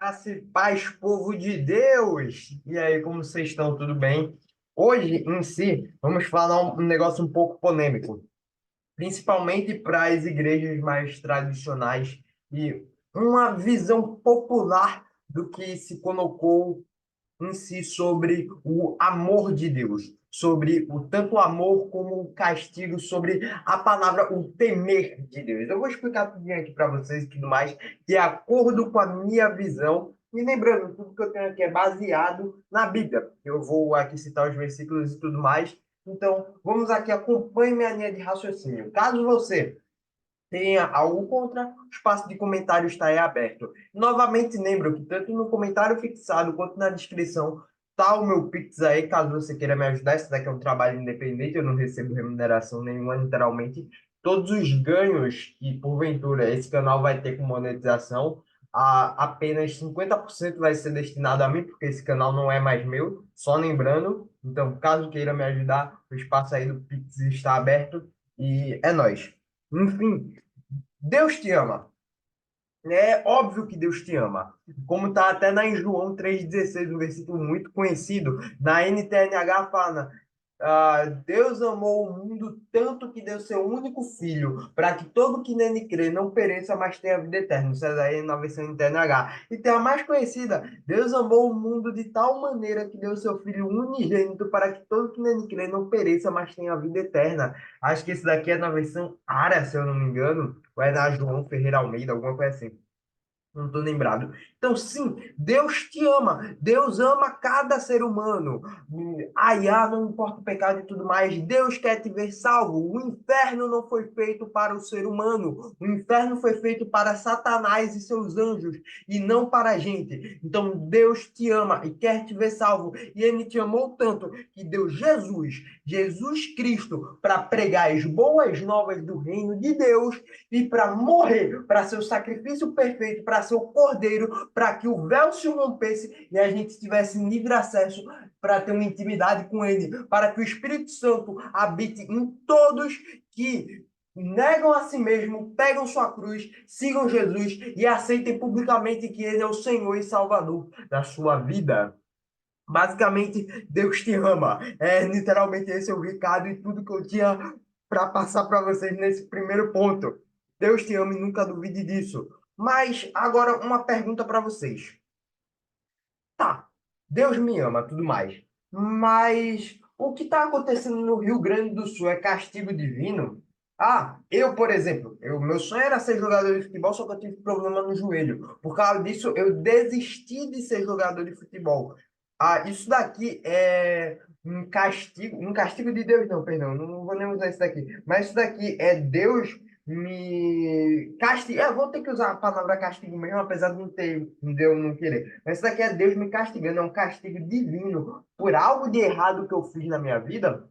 Graça e paz, povo de Deus! E aí, como vocês estão? Tudo bem? Hoje, em si, vamos falar um negócio um pouco polêmico, principalmente para as igrejas mais tradicionais e uma visão popular do que se colocou em si sobre o amor de Deus, sobre o tanto amor como o castigo, sobre a palavra o temer de Deus. Eu vou explicar tudo aqui para vocês e tudo mais, de acordo com a minha visão. E lembrando, tudo que eu tenho aqui é baseado na Bíblia. Eu vou aqui citar os versículos e tudo mais. Então, vamos aqui, acompanhe minha linha de raciocínio. Caso você tenha algo contra, o espaço de comentário está aí aberto. Novamente, lembro que tanto no comentário fixado quanto na descrição está o meu Pix aí, caso você queira me ajudar. Esse daqui é um trabalho independente, eu não recebo remuneração nenhuma, literalmente. Todos os ganhos que, porventura, esse canal vai ter com monetização, apenas 50% vai ser destinado a mim, porque esse canal não é mais meu, só lembrando. Então, caso queira me ajudar, o espaço aí do Pix está aberto e é nóis. Enfim, Deus te ama. É óbvio que Deus te ama. Como está até na em João 3,16, um versículo muito conhecido, na NTNH fala, Deus amou o mundo tanto que deu seu único filho, para que todo que nele crê não pereça, mas tenha vida eterna. Isso é daí na versão NTNH. E tem a mais conhecida, Deus amou o mundo de tal maneira que deu seu filho unigênito, para que todo que nele crê não pereça, mas tenha vida eterna. Acho que esse daqui é na versão Ara, se eu não me engano, ou é na João Ferreira Almeida, alguma coisa assim. Não estou lembrado. Então, sim, Deus te ama. Deus ama cada ser humano. Não importa o pecado e tudo mais. Deus quer te ver salvo. O inferno não foi feito para o ser humano. O inferno foi feito para Satanás e seus anjos, e não para a gente. Então, Deus te ama e quer te ver salvo. E Ele te amou tanto que deu Jesus Cristo, para pregar as boas novas do reino de Deus e para morrer, para ser o sacrifício perfeito, para ser o cordeiro, para que o véu se rompesse e a gente tivesse livre acesso para ter uma intimidade com ele, para que o Espírito Santo habite em todos que negam a si mesmo, pegam sua cruz, sigam Jesus e aceitem publicamente que ele é o Senhor e Salvador da sua vida. Basicamente, Deus te ama. É literalmente esse é o recado e tudo que eu tinha para passar para vocês nesse primeiro ponto. Deus te ama e nunca duvide disso. Mas agora uma pergunta para vocês. Tá, Deus me ama, tudo mais. Mas o que está acontecendo no Rio Grande do Sul é castigo divino? Eu, por exemplo, meu sonho era ser jogador de futebol, só que eu tive problema no joelho. Por causa disso, eu desisti de ser jogador de futebol. Isso daqui é um castigo de Deus, não, perdão, não vou nem usar isso daqui. Mas isso daqui é Deus me castiga. Eu vou ter que usar a palavra castigo mesmo, apesar de não ter, de eu não querer. Mas isso daqui é Deus me castigando, é um castigo divino por algo de errado que eu fiz na minha vida.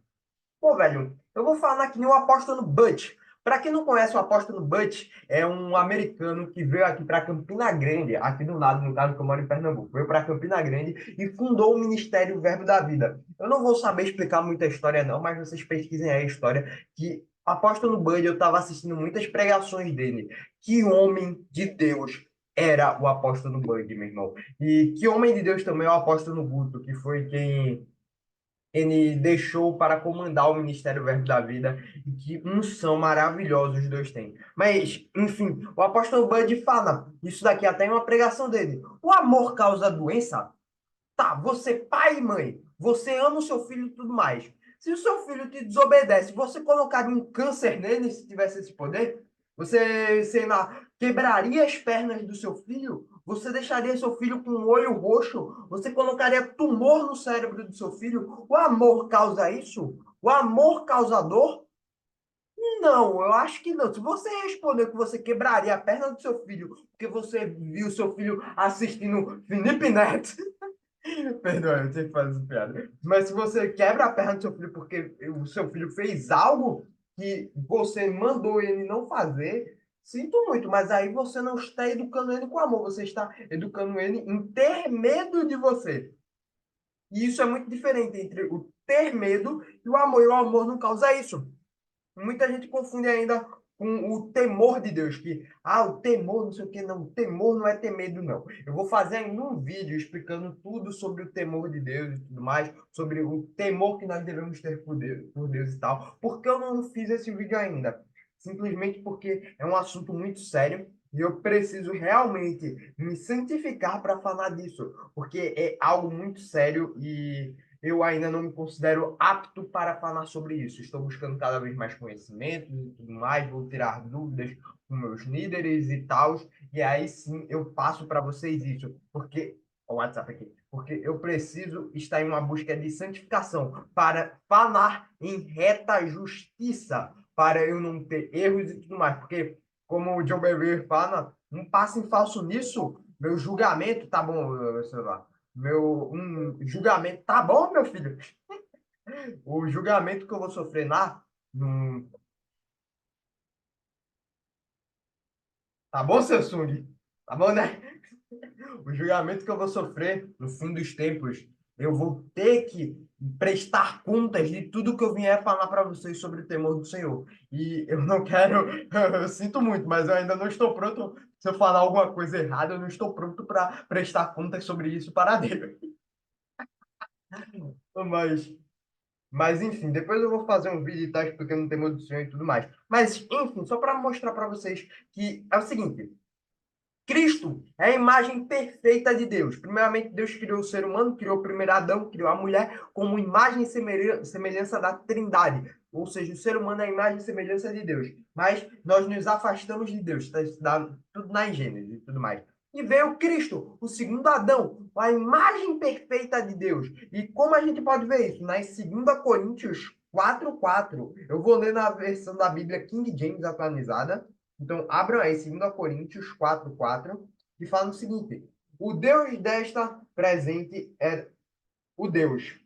Pô, velho, eu vou falar que nem o apóstolo Butch. Para quem não conhece, o apóstolo Butch é um americano que veio aqui para Campina Grande, aqui do lado, no caso que eu moro em Pernambuco. Veio para Campina Grande e fundou o Ministério Verbo da Vida. Eu não vou saber explicar muita história, não, mas vocês pesquisem aí a história. Que o apóstolo Butch, eu estava assistindo muitas pregações dele. Que homem de Deus era o apóstolo Butch, meu irmão. E que homem de Deus também é o apóstolo Guto, que foi quem ele deixou para comandar o Ministério Verbo da Vida, e que unção maravilhosa os dois têm. Mas, enfim, o apóstolo Bud fala, isso daqui até em uma pregação dele, o amor causa doença? Tá, você pai e mãe, você ama o seu filho e tudo mais. Se o seu filho te desobedece, você colocaria um câncer nele se tivesse esse poder? Você, sei lá, quebraria as pernas do seu filho? Você deixaria seu filho com um olho roxo? Você colocaria tumor no cérebro do seu filho? O amor causa isso? O amor causa dor? Não, eu acho que não. Se você responder que você quebraria a perna do seu filho porque você viu seu filho assistindo Felipe Neto, perdoa, eu tenho que fazer essa piada. Mas se você quebra a perna do seu filho porque o seu filho fez algo que você mandou ele não fazer, sinto muito, mas aí você não está educando ele com amor, você está educando ele em ter medo de você. E isso é muito diferente entre o ter medo e o amor. E o amor não causa isso. Muita gente confunde ainda com o temor de Deus, que, o temor, não sei o que, não, o temor não é ter medo, não. Eu vou fazer ainda um vídeo explicando tudo sobre o temor de Deus e tudo mais, sobre o temor que nós devemos ter por Deus e tal. Por que eu não fiz esse vídeo ainda? Simplesmente porque é um assunto muito sério e eu preciso realmente me santificar para falar disso, porque é algo muito sério e eu ainda não me considero apto para falar sobre isso. Estou buscando cada vez mais conhecimentos e tudo mais, vou tirar dúvidas com meus líderes e tal, e aí sim eu passo para vocês isso, porque o WhatsApp aqui, porque eu preciso estar em uma busca de santificação para falar em reta justiça, para eu não ter erros e tudo mais, porque como o John Bevere fala, um passo em falso nisso, meu julgamento, tá bom, celular, meu julgamento, tá bom, meu filho? O julgamento que eu vou sofrer lá, no, tá bom, Samsung? Tá bom, né? O julgamento que eu vou sofrer no fim dos tempos, eu vou ter que prestar contas de tudo que eu vier falar para vocês sobre o temor do Senhor. E eu não quero, eu sinto muito, mas eu ainda não estou pronto. Se eu falar alguma coisa errada, eu não estou pronto para prestar contas sobre isso para Deus. Mas enfim, depois eu vou fazer um vídeo e tal, explicando o tema do Senhor e tudo mais. Mas, enfim, só para mostrar para vocês que é o seguinte: Cristo é a imagem perfeita de Deus. Primeiramente, Deus criou o ser humano, criou o primeiro Adão, criou a mulher como imagem e semelhança da Trindade. Ou seja, o ser humano é a imagem e semelhança de Deus. Mas nós nos afastamos de Deus, está estudado tudo na Gênesis e tudo mais. E veio Cristo, o segundo Adão, a imagem perfeita de Deus. E como a gente pode ver isso? Nas 2 Coríntios 4:4. Eu vou ler na versão da Bíblia King James atualizada. Então, abram aí 2 Coríntios 4:4 e fala o seguinte: o Deus desta presente era o Deus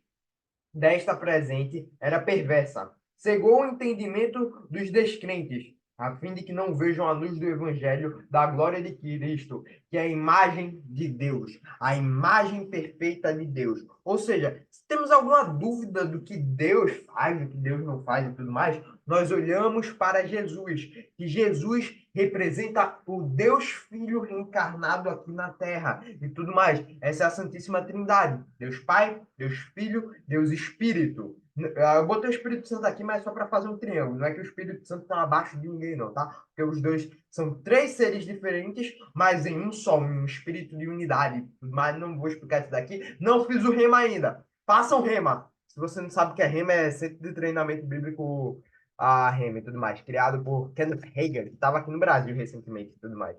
desta presente era perversa, cegou o entendimento dos descrentes, a fim de que não vejam a luz do evangelho da glória de Cristo, que é a imagem de Deus, a imagem perfeita de Deus. Ou seja, se temos alguma dúvida do que Deus faz, do que Deus não faz e tudo mais, nós olhamos para Jesus, que Jesus representa o Deus Filho reencarnado aqui na Terra e tudo mais. Essa é a Santíssima Trindade. Deus Pai, Deus Filho, Deus Espírito. Eu botei o Espírito Santo aqui, mas só para fazer um triângulo. Não é que o Espírito Santo está abaixo de ninguém, não, tá? Porque os dois são 3 seres diferentes, mas em um só, um espírito de unidade. Mas não vou explicar isso daqui. Não fiz o rema ainda. Façam rema. Se você não sabe o que é rema, é Centro de Treinamento Bíblico, a rema e tudo mais. Criado por Kenneth Hagin, que estava aqui no Brasil recentemente e tudo mais.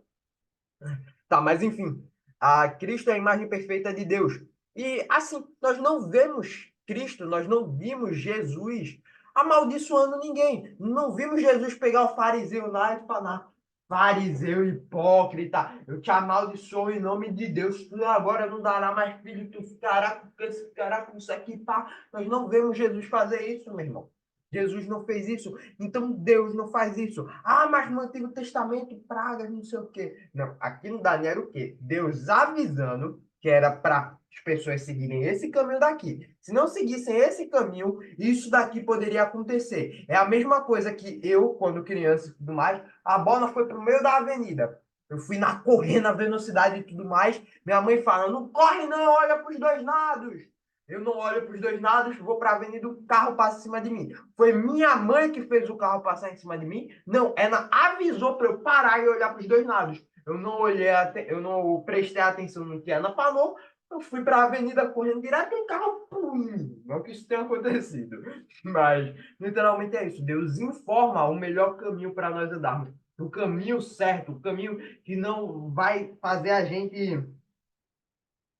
Tá, mas enfim, a Cristo é a imagem perfeita de Deus. E assim, nós não vemos Cristo, nós não vimos Jesus amaldiçoando ninguém. Não vimos Jesus pegar o fariseu lá e falar: fariseu hipócrita, eu te amaldiçoo em nome de Deus, tu agora não dará mais filho, tu ficará com isso aqui, pá. Nós não vemos Jesus fazer isso, meu irmão. Jesus não fez isso, então Deus não faz isso. Mas no Antigo Testamento, pragas, não sei o quê. Não, aqui no Daniel era o quê? Deus avisando que era para as pessoas seguirem esse caminho daqui. Se não seguissem esse caminho, isso daqui poderia acontecer. É a mesma coisa que eu, quando criança e tudo mais, a bola foi para o meio da avenida. Eu fui na correndo na velocidade e tudo mais. Minha mãe fala: não corre, não, olha para os dois lados. Eu não olho para os dois lados, vou para a avenida, o carro passa em cima de mim. Foi minha mãe que fez o carro passar em cima de mim? Não, ela avisou para eu parar e olhar para os dois lados. Eu não olhei, eu não prestei atenção no que ela falou. Eu fui para a avenida correndo direto e um carro, pum, não que isso tenha acontecido. Mas, literalmente é isso. Deus informa o melhor caminho para nós andarmos. O caminho certo, o caminho que não vai fazer a gente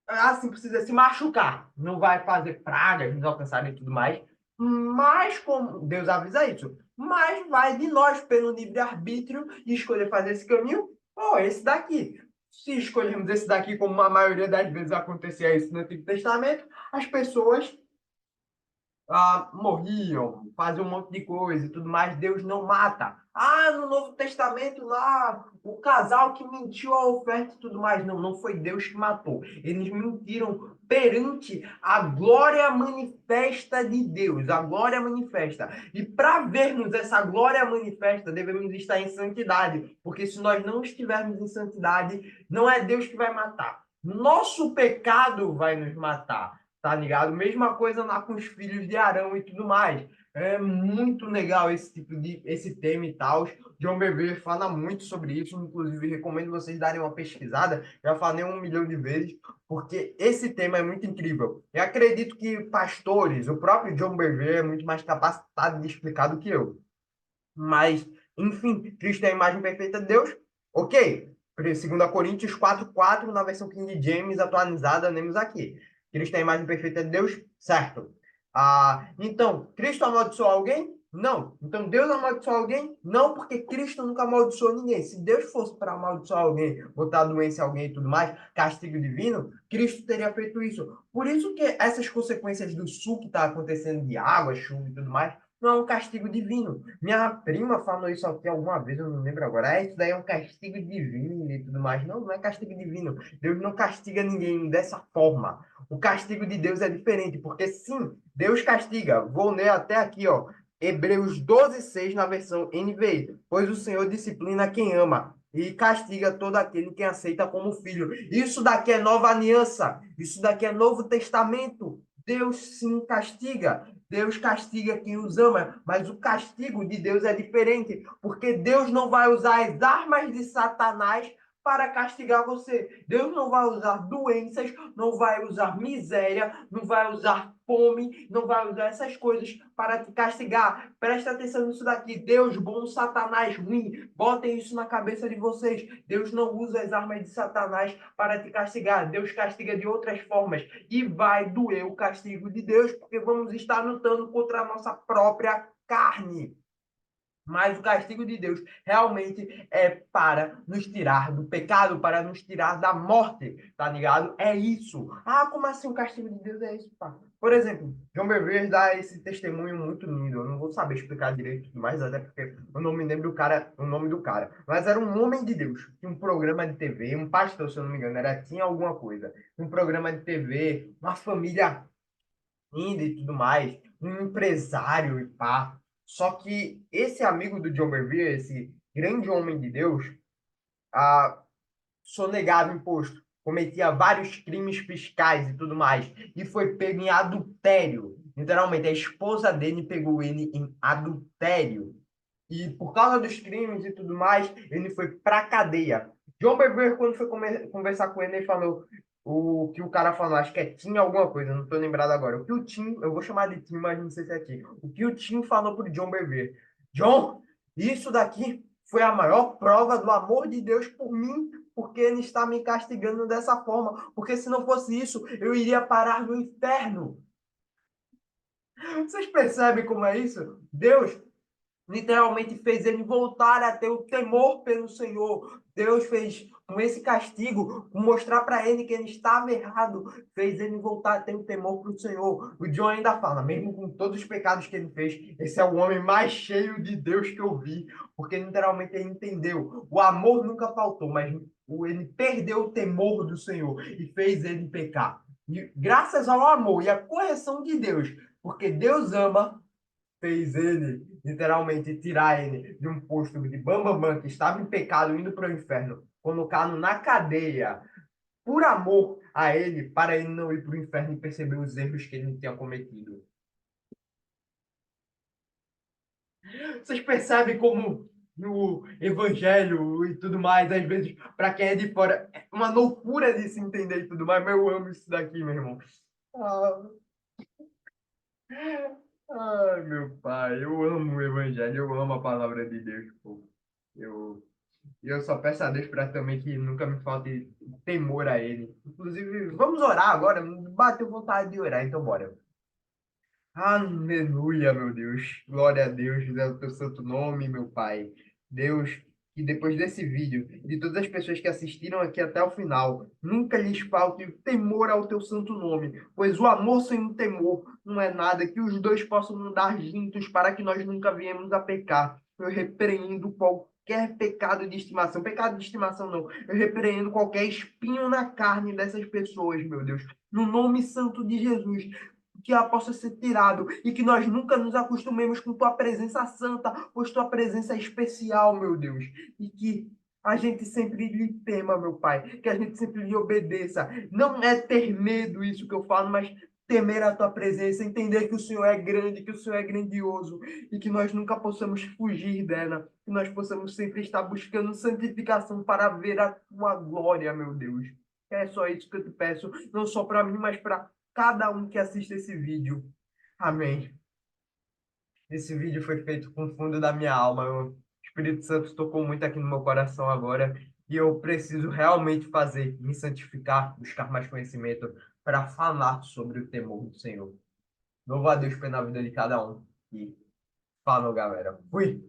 assim, precisa se machucar. Não vai fazer pragas, nos alcançarem e tudo mais. Mas, como Deus avisa isso, mas vai de nós, pelo livre-arbítrio, escolher fazer esse caminho ou esse daqui. Se escolhermos esse daqui, como a maioria das vezes acontecia isso no Antigo Testamento, as pessoas morriam, faziam um monte de coisa e tudo mais, Deus não mata. No Novo Testamento lá, o casal que mentiu a oferta e tudo mais. Não, não foi Deus que matou. Eles mentiram perante a glória manifesta de Deus, a glória manifesta. E para vermos essa glória manifesta, devemos estar em santidade, porque se nós não estivermos em santidade, não é Deus que vai matar. Nosso pecado vai nos matar. Tá ligado? Mesma coisa lá com os filhos de Arão e tudo mais. É muito legal esse tema e tal. John Bevere fala muito sobre isso, inclusive recomendo vocês darem uma pesquisada. Já falei 1 milhão de vezes, porque esse tema é muito incrível. Eu acredito que pastores, o próprio John Bevere é muito mais capacitado de explicar do que eu. Mas, enfim, Cristo é a imagem perfeita de Deus. Ok. 2 Coríntios 4:4 na versão King James atualizada, lemos aqui. Cristo é a imagem perfeita de Deus? Certo. Então, Cristo amaldiçoou alguém? Não. Então, Deus amaldiçoou alguém? Não, porque Cristo nunca amaldiçoou ninguém. Se Deus fosse para amaldiçoar alguém, botar doença em alguém e tudo mais, castigo divino, Cristo teria feito isso. Por isso que essas consequências do sul que está acontecendo de água, chuva e tudo mais, não é um castigo divino. Minha prima falou isso aqui alguma vez, eu não lembro agora. Isso daí é um castigo divino e tudo mais. Não, não é castigo divino. Deus não castiga ninguém dessa forma. O castigo de Deus é diferente, porque sim, Deus castiga. Vou ler até aqui, ó. Hebreus 12:6 na versão NVI. Pois o Senhor disciplina quem ama e castiga todo aquele que aceita como filho. Isso daqui é nova aliança. Isso daqui é Novo Testamento. Deus sim castiga. Deus castiga quem os ama, mas o castigo de Deus é diferente, porque Deus não vai usar as armas de Satanás para castigar você. Deus não vai usar doenças, não vai usar miséria, não vai usar fome, não vai usar essas coisas para te castigar. Presta atenção nisso daqui. Deus bom, Satanás ruim. Botem isso na cabeça de vocês. Deus não usa as armas de Satanás para te castigar. Deus castiga de outras formas. E vai doer o castigo de Deus, porque vamos estar lutando contra a nossa própria carne. Mas o castigo de Deus realmente é para nos tirar do pecado, para nos tirar da morte, tá ligado? É isso. Como assim o castigo de Deus é isso, pá? Por exemplo, João Bevere dá esse testemunho muito lindo. Eu não vou saber explicar direito, mas até porque eu não me lembro o nome do cara. Mas era um homem de Deus, tinha um programa de TV, um pastor, se eu não me engano, tinha alguma coisa. Um programa de TV, uma família linda e tudo mais, um empresário e pá. Só que esse amigo do John Bevere, esse grande homem de Deus, ah, sonegava imposto, cometia vários crimes fiscais e tudo mais, e foi pego em adultério. Literalmente, a esposa dele pegou ele em adultério. E por causa dos crimes e tudo mais, ele foi para cadeia. John Bevere, quando foi conversar com ele, ele falou o que o cara falou, acho que Tim alguma coisa, não estou lembrado agora. O que o Tim, eu vou chamar de Tim, mas não sei se é Tim. O que o Tim falou para o John Bevere? John, isso daqui foi a maior prova do amor de Deus por mim, porque ele está me castigando dessa forma. Porque se não fosse isso, eu iria parar no inferno. Vocês percebem como é isso? Deus literalmente fez ele voltar a ter o temor pelo Senhor. Deus fez com esse castigo, mostrar para ele que ele estava errado, fez ele voltar a ter o temor para o Senhor. O John ainda fala, mesmo com todos os pecados que ele fez, esse é o homem mais cheio de Deus que eu vi, porque literalmente ele entendeu. O amor nunca faltou, mas ele perdeu o temor do Senhor e fez ele pecar. E graças ao amor e à correção de Deus, porque Deus ama, fez ele, literalmente, tirar ele de um posto de bambambam, que estava em pecado, indo para o inferno, colocá-lo na cadeia, por amor a ele, para ele não ir para o inferno e perceber os erros que ele tinha cometido. Vocês percebem como no evangelho e tudo mais, às vezes, para quem é de fora, é uma loucura de se entender e tudo mais, mas eu amo isso daqui, meu irmão. Ah, Ai, meu pai, eu amo o evangelho, eu amo a palavra de Deus, pô. Eu, eu só peço a Deus para também que nunca me falte temor a Ele. Inclusive, vamos orar agora. Me bateu vontade de orar, então bora. Aleluia, meu Deus. Glória a Deus, é o teu santo nome, meu Pai. Deus. que depois desse vídeo, de todas as pessoas que assistiram aqui até o final, nunca lhes falte o temor ao teu santo nome, pois o amor sem o temor não é nada, que os dois possam andar juntos para que nós nunca viemos a pecar. Eu repreendo qualquer pecado de estimação não, eu repreendo qualquer espinho na carne dessas pessoas, meu Deus, no nome santo de Jesus, que ela possa ser tirado e que nós nunca nos acostumemos com tua presença santa, pois tua presença é especial, meu Deus, e que a gente sempre lhe tema, meu Pai, que a gente sempre lhe obedeça. Não é ter medo isso que eu falo, mas temer a tua presença, entender que o Senhor é grande, que o Senhor é grandioso e que nós nunca possamos fugir dela, que nós possamos sempre estar buscando santificação para ver a tua glória, meu Deus. É só isso que eu te peço, não só para mim, mas para cada um que assiste esse vídeo. Amém. Esse vídeo foi feito com o fundo da minha alma. O Espírito Santo tocou muito aqui no meu coração agora e eu preciso realmente fazer, me santificar, buscar mais conhecimento para falar sobre o temor do Senhor. Louvo a Deus pela vida de cada um. E falou, galera. Fui!